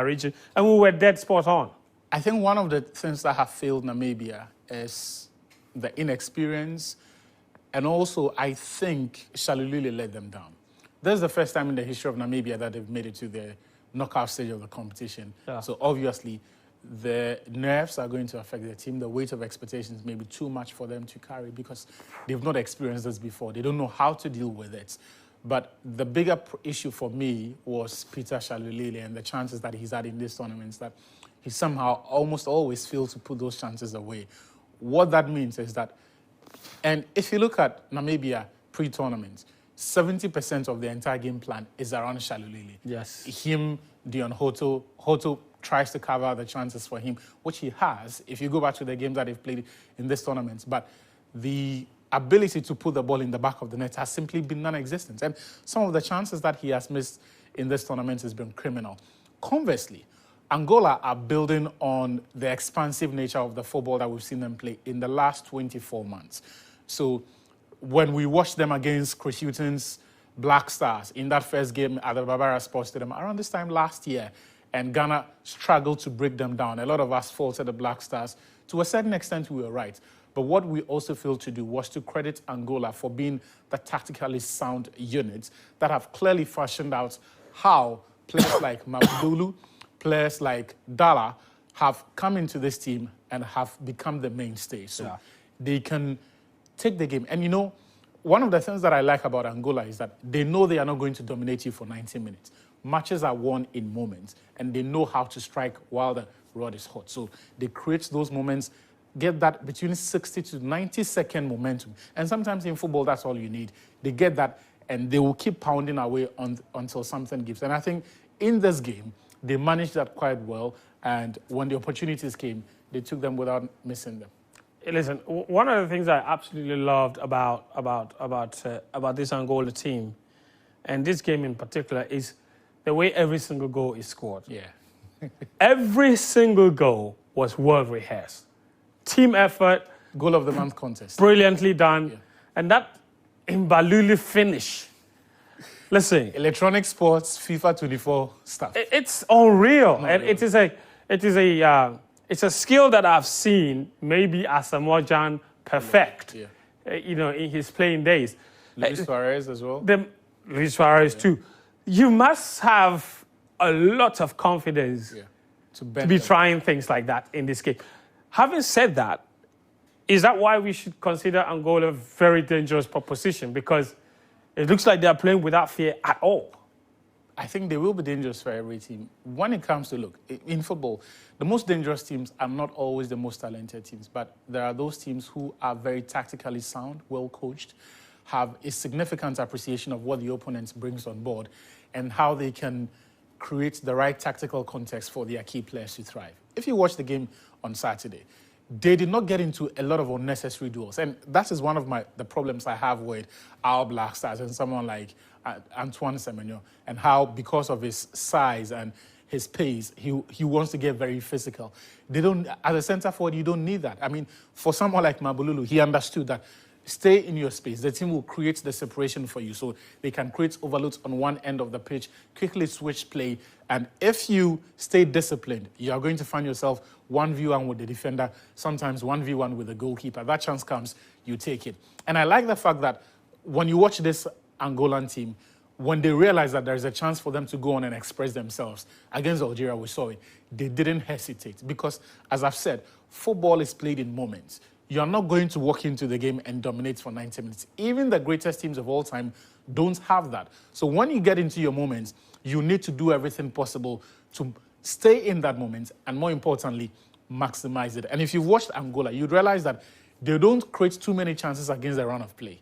region, and we were dead spot on. I think one of the things that have failed Namibia is the inexperience, and also I think Shalulile let them down. This is the first time in the history of Namibia that they've made it to the knockout stage of the competition. Yeah. So obviously, the nerves are going to affect the team. The weight of expectations may be too much for them to carry because they've not experienced this before. They don't know how to deal with it. But the bigger issue for me was Peter Shalulile and the chances that he's had in these tournaments, that he somehow almost always fails to put those chances away. What that means is that, and if you look at Namibia pre-tournament, 70% of the entire game plan is around Shalulile. Yes. Him, Dion Hoto tries to cover the chances for him, which he has, if you go back to the games that they've played in this tournament. But the ability to put the ball in the back of the net has simply been non-existent. And some of the chances that he has missed in this tournament has been criminal. Conversely, Angola are building on the expansive nature of the football that we've seen them play in the last 24 months. So when we watched them against Chris Hughton's Black Stars in that first game at the Barbara Sports Stadium around this time last year, and Ghana struggled to break them down. A lot of us faulted the Black Stars. To a certain extent, we were right. But what we also failed to do was to credit Angola for being the tactically sound units that have clearly fashioned out how players like Mabulu, players like Dala have come into this team and have become the mainstay. So they can take the game. And you know, one of the things that I like about Angola is that they know they are not going to dominate you for 90 minutes. Matches are won in moments, and they know how to strike while the rod is hot. So they create those moments, get that between 60 to 90-second momentum. And sometimes in football, that's all you need. They get that, and they will keep pounding away until something gives. And I think in this game, they managed that quite well. And when the opportunities came, they took them without missing them. Listen, one of the things I absolutely loved about this Angola team, and this game in particular, is the way every single goal is scored. Yeah. Every single goal was well rehearsed. Team effort. Goal of the month contest. Brilliantly done. Yeah. And that Mbalulu finish. Listen. Electronic sports, FIFA 24 stuff. It's unreal. And it's a skill that I've seen maybe Asamoah Gyan perfect, you know, in his playing days. Luis Suarez as well. Luis Suarez too. You must have a lot of confidence to be trying things like that in this game. Having said that, is that why we should consider Angola a very dangerous proposition? Because it looks like they are playing without fear at all. I think they will be dangerous for every team. When it comes to, look, in football, the most dangerous teams are not always the most talented teams, but there are those teams who are very tactically sound, well coached, have a significant appreciation of what the opponent brings on board and how they can create the right tactical context for their key players to thrive. If you watch the game on Saturday, they did not get into a lot of unnecessary duels. And that is one of the problems I have with our Black Stars and someone like Antoine Semenyo, and how, because of his size and his pace, he wants to get very physical. They don't, as a centre forward, you don't need that. I mean, for someone like Mabululu, he understood that stay in your space. The team will create the separation for you, so they can create overloads on one end of the pitch, quickly switch play, and if you stay disciplined, you are going to find yourself 1v1 with the defender, sometimes 1v1 with the goalkeeper. That chance comes, you take it. And I like the fact that when you watch this Angolan team, when they realize that there's a chance for them to go on and express themselves against Algeria, we saw it, they didn't hesitate. Because, as I've said, football is played in moments. You're not going to walk into the game and dominate for 90 minutes. Even the greatest teams of all time don't have that. So when you get into your moments, you need to do everything possible to stay in that moment and, more importantly, maximize it. And if you've watched Angola, you'd realize that they don't create too many chances against the run of play.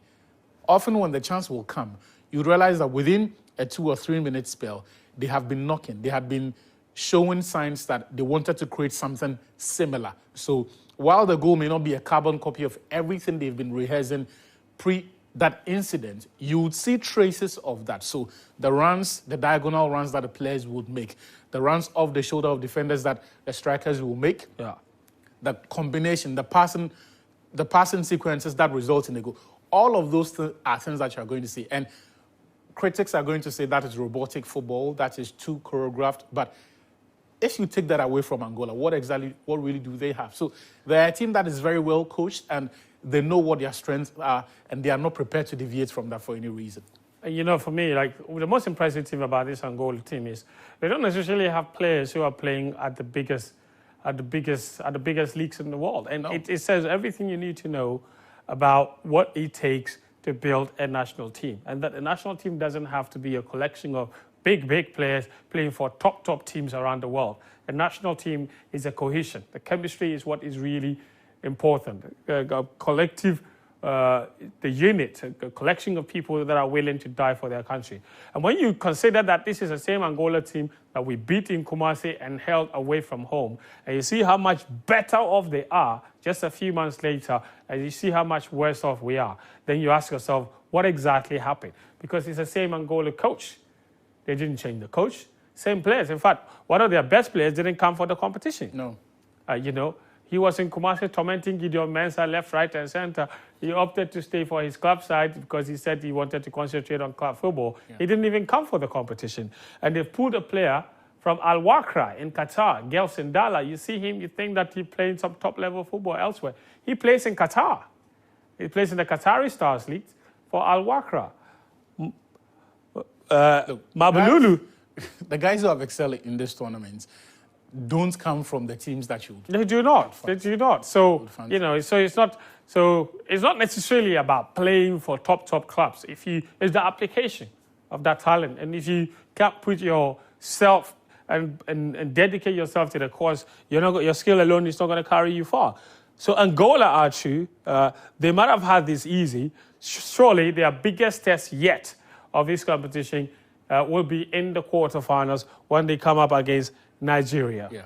Often when the chance will come, you'd realize that within a 2 or 3 minute spell, they have been knocking. They had been showing signs that they wanted to create something similar. So while the goal may not be a carbon copy of everything they've been rehearsing pre that incident, you would see traces of that. So the runs, the diagonal runs that the players would make, the runs off the shoulder of defenders that the strikers will make, the combination, the passing sequences that result in the goal. All of those are things that you're going to see. And critics are going to say that is robotic football, that is too choreographed. But if you take that away from Angola, what really do they have? So they're a team that is very well coached and they know what their strengths are and they are not prepared to deviate from that for any reason. You know, for me, like the most impressive thing about this Angola team is they don't necessarily have players who are playing at the biggest leagues in the world. And it says everything you need to know about what it takes to build a national team. And that the national team doesn't have to be a collection of big players playing for top teams around the world. A national team is a cohesion. The chemistry is what is really important. A collective, the unit, a collection of people that are willing to die for their country. And when you consider that this is the same Angola team that we beat in Kumasi and held away from home, and you see how much better off they are just a few months later, and you see how much worse off we are, then you ask yourself, what exactly happened? Because it's the same Angola coach. They didn't change the coach. Same players. In fact, one of their best players didn't come for the competition. No. You know, he was in Kumasi tormenting Gideon Mensah left, right, and center. He opted to stay for his club side because he said he wanted to concentrate on club football. Yeah. He didn't even come for the competition. And they pulled a player from Al Wakra in Qatar, Gelson Dalla. You see him, you think that he played some top-level football elsewhere. He plays in Qatar. He plays in the Qatari Stars League for Al Wakra. Mabululu. The guys who have excelled in this tournament don't come from the teams that you. They do not. They do not. So you know. So it's not. So it's not necessarily about playing for top clubs. It's the application of that talent, and if you can't put yourself and dedicate yourself to the cause, your skill alone is not going to carry you far. So Angola, Atsu, they might have had this easy. Surely their biggest test yet of this competition will be in the quarterfinals when they come up against Nigeria. Yeah.